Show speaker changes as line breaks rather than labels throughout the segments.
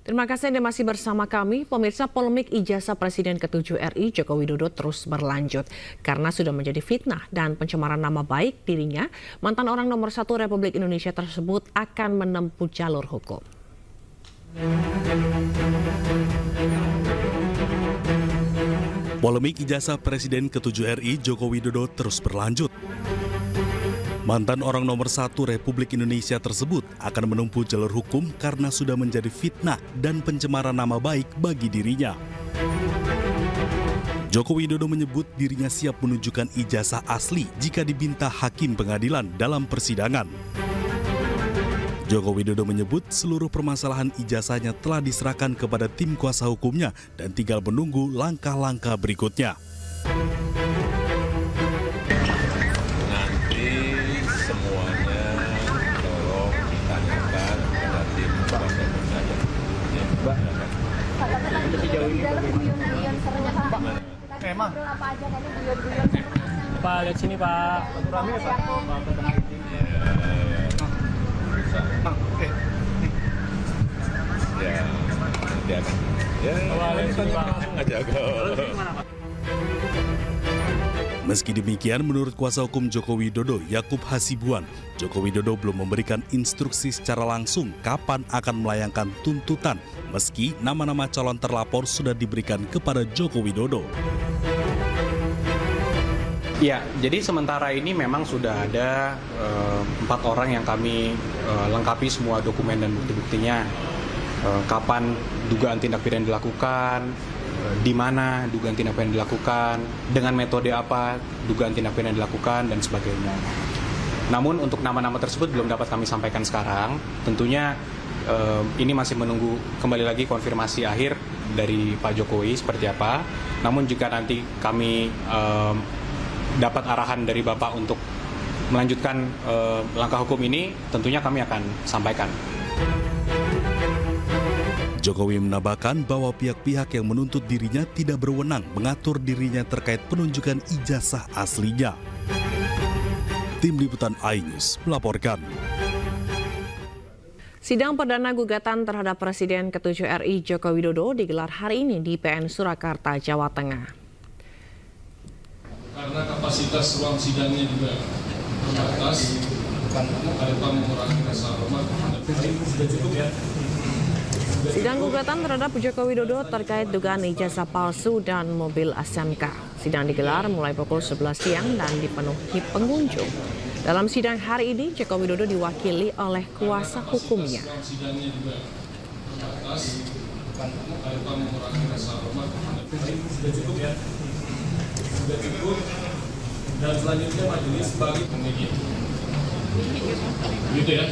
Terima kasih Anda masih bersama kami. Pemirsa, polemik ijazah Presiden ke-7 RI Joko Widodo terus berlanjut. Karena sudah menjadi fitnah dan pencemaran nama baik dirinya, mantan orang nomor 1 Republik Indonesia tersebut akan menempuh jalur hukum.
Polemik ijazah Presiden ke-7 RI Joko Widodo terus berlanjut. Mantan orang nomor 1 Republik Indonesia tersebut akan menempuh jalur hukum karena sudah menjadi fitnah dan pencemaran nama baik bagi dirinya. Joko Widodo menyebut dirinya siap menunjukkan ijazah asli jika diminta hakim pengadilan dalam persidangan. Joko Widodo menyebut seluruh permasalahan ijazahnya telah diserahkan kepada tim kuasa hukumnya dan tinggal menunggu langkah-langkah berikutnya.
Semuanya tolong ditanyakan kepada tim kuasa hukumnya. Mbak, sejauh ini
emang
apa aja tadi guyon-guyon
Pak, lihat sini Pak.
ya, nanti akan
Lihat sini Pak.
ngajaga.
Meski demikian, menurut kuasa hukum Joko Widodo, Yakub Hasibuan, Joko Widodo belum memberikan instruksi secara langsung kapan akan melayangkan tuntutan, meski nama-nama calon terlapor sudah diberikan kepada Joko Widodo.
Ya, jadi sementara ini memang sudah ada 4 orang yang kami lengkapi semua dokumen dan bukti-buktinya. Kapan dugaan tindak pidana dilakukan, di mana dugaan tindak pidana dilakukan, dengan metode apa dugaan tindak pidana dilakukan, dan sebagainya. Namun untuk nama-nama tersebut belum dapat kami sampaikan sekarang. Tentunya ini masih menunggu kembali lagi konfirmasi akhir dari Pak Jokowi seperti apa. Namun jika nanti kami dapat arahan dari Bapak untuk melanjutkan langkah hukum ini, tentunya kami akan sampaikan.
Jokowi menambahkan bahwa pihak-pihak yang menuntut dirinya tidak berwenang mengatur dirinya terkait penunjukan ijazah aslinya. Tim Liputan iNews melaporkan.
Sidang perdana gugatan terhadap Presiden ke-7 RI Joko Widodo digelar hari ini di PN Surakarta, Jawa Tengah.
Karena kapasitas ruang sidangnya juga terbatas, tanpa mengurangi rasa hormat. Sudah cukup ya.
Sidang gugatan terhadap Joko Widodo terkait dugaan ijazah palsu dan mobil SMK. Sidang digelar mulai pukul 11 siang dan dipenuhi pengunjung. Dalam sidang hari ini, Joko Widodo diwakili oleh kuasa hukumnya.
Sidangnya juga terbatas, tanpa mengurangi rasa hormat. Sudah cukup ya. Sudah cukup. Dan selanjutnya majelis bagi pemilih. Gitu ya.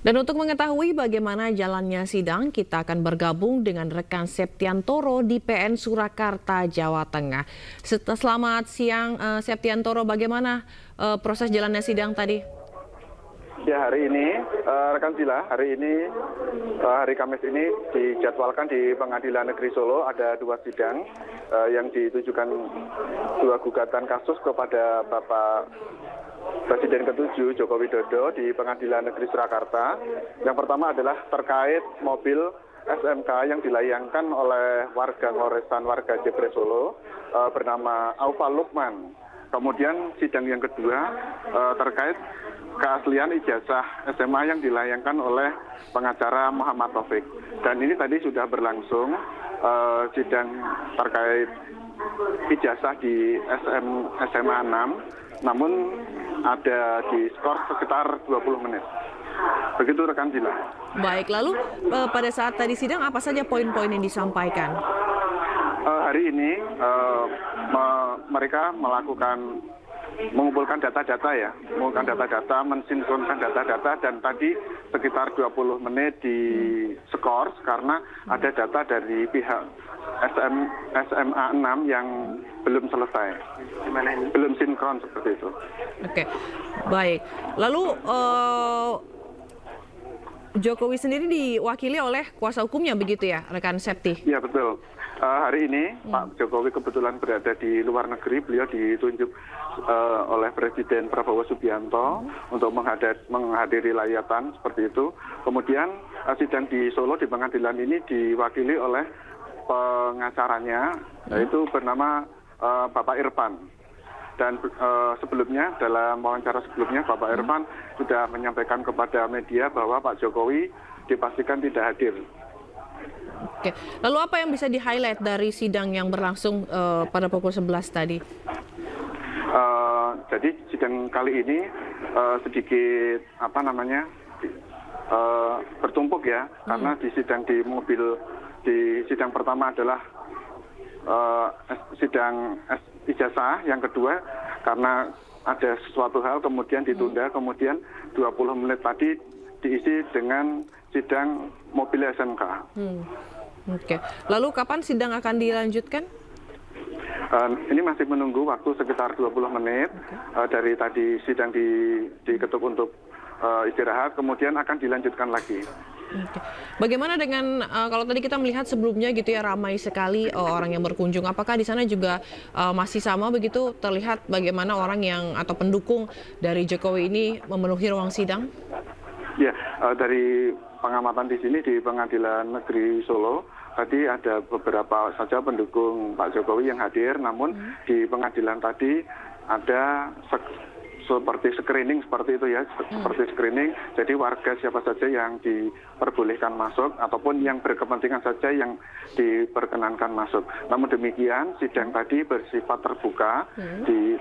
Dan untuk mengetahui bagaimana jalannya sidang, kita akan bergabung dengan rekan Septiantoro di PN Surakarta, Jawa Tengah. Selamat siang, Septiantoro. Bagaimana proses jalannya sidang tadi?
Ya, hari ini, rekan Sila, hari Kamis ini dijadwalkan di Pengadilan Negeri Solo ada 2 sidang yang ditujukan 2 gugatan kasus kepada Bapak Presiden ke-7 Joko Widodo di Pengadilan Negeri Surakarta. Yang pertama adalah terkait mobil SMK yang dilayangkan oleh warga Ngoresan, warga Jepres Solo bernama Aufa Lukman. Kemudian sidang yang kedua terkait keaslian ijazah SMA yang dilayangkan oleh pengacara Muhammad Taufik. Dan ini tadi sudah berlangsung sidang terkait ijazah di SMA 6. Namun ada di skor sekitar 20 menit. Begitu rekan Dila.
Baik, lalu pada saat tadi sidang apa saja poin-poin yang disampaikan?
Hari ini mereka mengumpulkan data-data, mensinkronkan data-data, dan tadi sekitar 20 menit di skor karena ada data dari pihak SMA 6 yang belum selesai, belum sinkron seperti itu.
Oke, baik. Lalu Jokowi sendiri diwakili oleh kuasa hukumnya begitu ya, rekan Septi?
Iya, betul. Hari ini Pak Jokowi kebetulan berada di luar negeri. Beliau ditunjuk oleh Presiden Prabowo Subianto untuk menghadiri layatan seperti itu. Kemudian sidang di Solo di pengadilan ini diwakili oleh pengacaranya, yaitu bernama Bapak Irfan. Dan sebelumnya, dalam wawancara sebelumnya, Bapak Irfan sudah menyampaikan kepada media bahwa Pak Jokowi dipastikan tidak hadir.
Oke, lalu apa yang bisa di-highlight dari sidang yang berlangsung pada pukul 11 tadi?
Jadi sidang kali ini sedikit bertumpuk ya, karena di sidang pertama adalah sidang ijazah, yang kedua karena ada sesuatu hal kemudian ditunda, kemudian 20 menit tadi diisi dengan sidang mobil SMK.
Oke. Lalu kapan sidang akan dilanjutkan?
Ini masih menunggu waktu sekitar 20 menit dari tadi sidang diketuk untuk istirahat, kemudian akan dilanjutkan lagi.
Oke. Bagaimana dengan kalau tadi kita melihat sebelumnya gitu ya, ramai sekali orang yang berkunjung. Apakah di sana juga masih sama begitu, terlihat bagaimana orang yang atau pendukung dari Jokowi ini memenuhi ruang sidang?
Ya, dari pengamatan di sini di Pengadilan Negeri Solo, tadi ada beberapa saja pendukung Pak Jokowi yang hadir, namun di pengadilan tadi ada seperti screening seperti itu ya, seperti screening. Jadi warga siapa saja yang diperbolehkan masuk ataupun yang berkepentingan saja yang diperkenankan masuk. Namun demikian sidang tadi bersifat terbuka,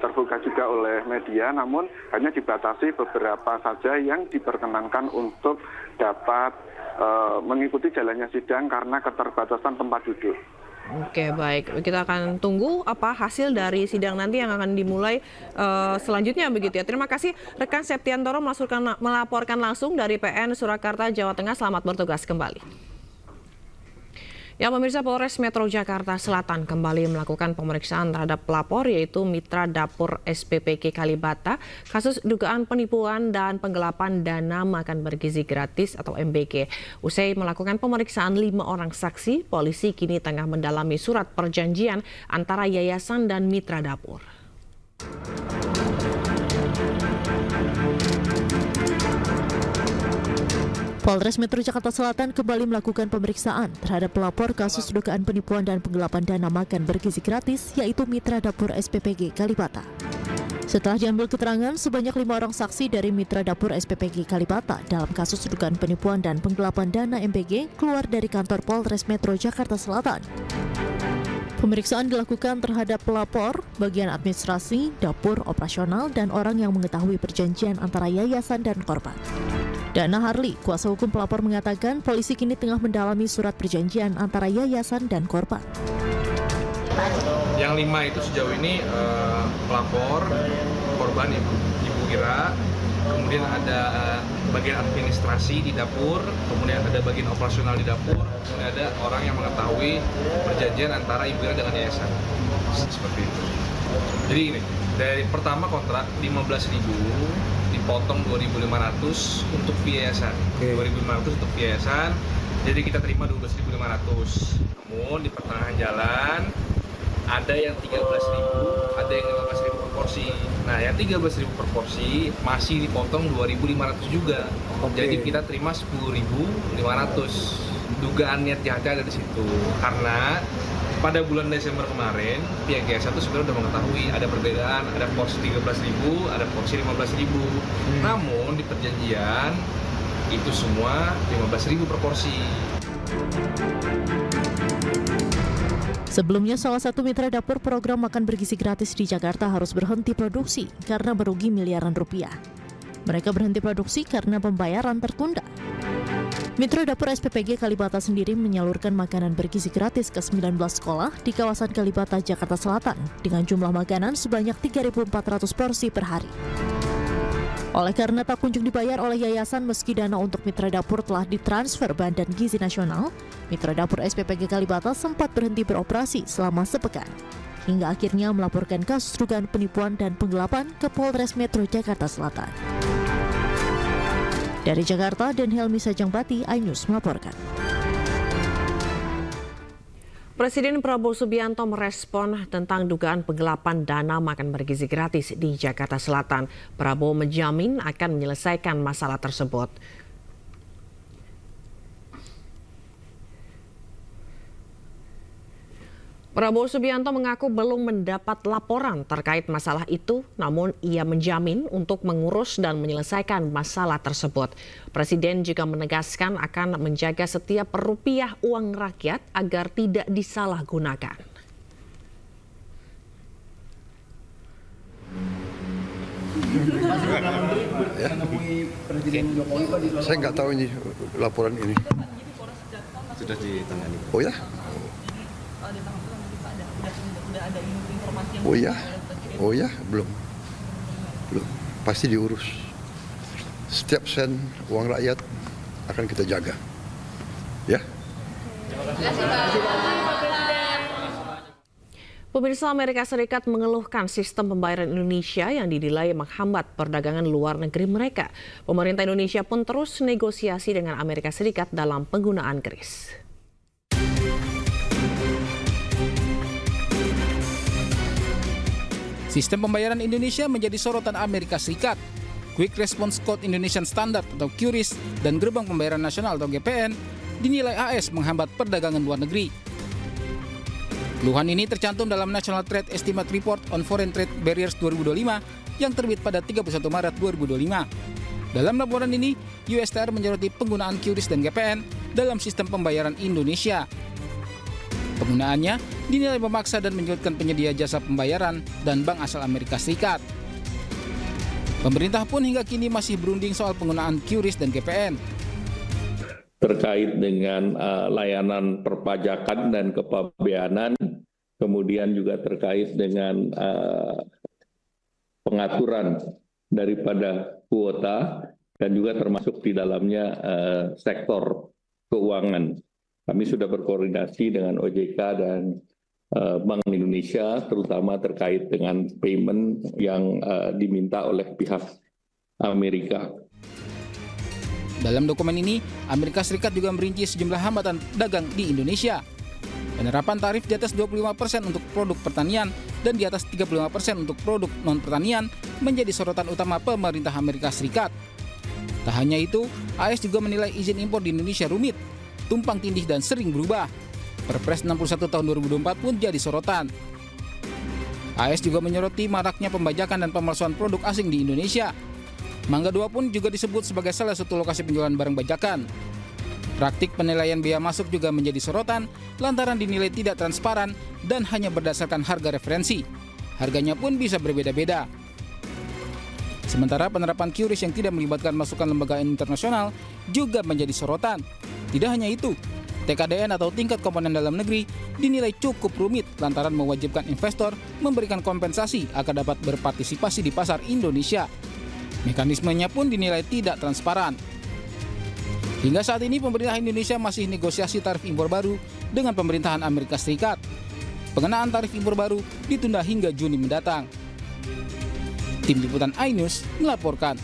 terbuka juga oleh media, namun hanya dibatasi beberapa saja yang diperkenankan untuk dapat mengikuti jalannya sidang karena keterbatasan tempat duduk.
Oke, baik. Kita akan tunggu apa hasil dari sidang nanti yang akan dimulai selanjutnya begitu ya. Terima kasih rekan Septiantoro melaporkan langsung dari PN Surakarta, Jawa Tengah. Selamat bertugas kembali. Ya, pemirsa, Polres Metro Jakarta Selatan kembali melakukan pemeriksaan terhadap pelapor yaitu Mitra Dapur SPPG Kalibata kasus dugaan penipuan dan penggelapan dana makan bergizi gratis atau MBG. Usai melakukan pemeriksaan 5 orang saksi, polisi kini tengah mendalami surat perjanjian antara yayasan dan Mitra Dapur.
Polres Metro Jakarta Selatan kembali melakukan pemeriksaan terhadap pelapor kasus dugaan penipuan dan penggelapan dana makan bergizi gratis, yaitu Mitra Dapur SPPG Kalibata. Setelah diambil keterangan, sebanyak 5 orang saksi dari Mitra Dapur SPPG Kalibata dalam kasus dugaan penipuan dan penggelapan dana MBG keluar dari kantor Polres Metro Jakarta Selatan. Pemeriksaan dilakukan terhadap pelapor, bagian administrasi, dapur, operasional, dan orang yang mengetahui perjanjian antara yayasan dan korban. Dana Harli, kuasa hukum pelapor, mengatakan polisi kini tengah mendalami surat perjanjian antara yayasan dan korban.
Yang 5 itu sejauh ini pelapor, korban Ibu Ira, kemudian ada bagian administrasi di dapur, kemudian ada bagian operasional di dapur, kemudian ada orang yang mengetahui perjanjian antara Ibu Ira dengan yayasan. Seperti itu. Jadi ini, dari pertama kontrak 15.000 dipotong 2.500 untuk yayasan. 2.500 untuk yayasan. Jadi kita terima 12.500. Namun di pertengahan jalan ada yang 13.000, ada yang 15.000 per porsi. Nah, yang 13.000 per porsi masih dipotong 2.500 juga. Jadi kita terima 10.500. Dugaan niat jahatnya ada di situ. Karena pada bulan Desember kemarin, pihak yayasan itu sebenarnya sudah mengetahui ada perbedaan, ada porsi 13.000, ada porsi 15.000. Namun di perjanjian itu semua 15.000 per porsi.
Sebelumnya, salah satu mitra dapur program makan bergizi gratis di Jakarta harus berhenti produksi karena merugi miliaran rupiah. Mereka berhenti produksi karena pembayaran tertunda. Mitra Dapur SPPG Kalibata sendiri menyalurkan makanan bergizi gratis ke 19 sekolah di kawasan Kalibata, Jakarta Selatan dengan jumlah makanan sebanyak 3.400 porsi per hari. Oleh karena tak kunjung dibayar oleh yayasan meski dana untuk Mitra Dapur telah ditransfer Badan Gizi Nasional, Mitra Dapur SPPG Kalibata sempat berhenti beroperasi selama sepekan, hingga akhirnya melaporkan kasus dugaan penipuan dan penggelapan ke Polres Metro Jakarta Selatan. Dari Jakarta, dan Helmi Sajangbati, iNews melaporkan.
Presiden Prabowo Subianto merespon tentang dugaan penggelapan dana makan bergizi gratis di Jakarta Selatan. Prabowo menjamin akan menyelesaikan masalah tersebut. Prabowo Subianto mengaku belum mendapat laporan terkait masalah itu, namun ia menjamin untuk mengurus dan menyelesaikan masalah tersebut. Presiden juga menegaskan akan menjaga setiap rupiah uang rakyat agar tidak disalahgunakan.
Saya nggak tahu ini laporan ini.
Sudah ditangani.
Oh ya? Oh ya, belum. Pasti diurus. Setiap sen uang rakyat akan kita jaga. Ya.
Pemirsa, Amerika Serikat mengeluhkan sistem pembayaran Indonesia yang dinilai menghambat perdagangan luar negeri mereka. Pemerintah Indonesia pun terus negosiasi dengan Amerika Serikat dalam penggunaan kris.
Sistem pembayaran Indonesia menjadi sorotan Amerika Serikat. Quick Response Code Indonesian Standard atau QRIS dan Gerbang Pembayaran Nasional atau GPN dinilai AS menghambat perdagangan luar negeri. Keluhan ini tercantum dalam National Trade Estimate Report on Foreign Trade Barriers 2025 yang terbit pada 31 Maret 2025. Dalam laporan ini, USTR menyoroti penggunaan QRIS dan GPN dalam sistem pembayaran Indonesia. Penggunaannya dinilai memaksa dan menyulitkan penyedia jasa pembayaran dan bank asal Amerika Serikat. Pemerintah pun hingga kini masih berunding soal penggunaan QRIS dan GPN.
Terkait dengan layanan perpajakan dan kepabeanan, kemudian juga terkait dengan pengaturan daripada kuota dan juga termasuk di dalamnya sektor keuangan. Kami sudah berkoordinasi dengan OJK dan Bank Indonesia, terutama terkait dengan payment yang diminta oleh pihak Amerika.
Dalam dokumen ini, Amerika Serikat juga merinci sejumlah hambatan dagang di Indonesia. Penerapan tarif di atas 25% untuk produk pertanian dan di atas 35% untuk produk non-pertanian menjadi sorotan utama pemerintah Amerika Serikat. Tak hanya itu, AS juga menilai izin impor di Indonesia rumit, tumpang tindih dan sering berubah. Perpres 61 tahun 2024 pun jadi sorotan. AS juga menyoroti maraknya pembajakan dan pemalsuan produk asing di Indonesia. Mangga 2 pun juga disebut sebagai salah satu lokasi penjualan barang bajakan. Praktik penilaian biaya masuk juga menjadi sorotan lantaran dinilai tidak transparan dan hanya berdasarkan harga referensi. Harganya pun bisa berbeda-beda. Sementara penerapan QRIS yang tidak melibatkan masukan lembaga internasional juga menjadi sorotan. Tidak hanya itu, TKDN atau tingkat komponen dalam negeri dinilai cukup rumit lantaran mewajibkan investor memberikan kompensasi agar dapat berpartisipasi di pasar Indonesia. Mekanismenya pun dinilai tidak transparan. Hingga saat ini pemerintah Indonesia masih negosiasi tarif impor baru dengan pemerintahan Amerika Serikat. Pengenaan tarif impor baru ditunda hingga Juni mendatang. Tim Liputan iNews melaporkan.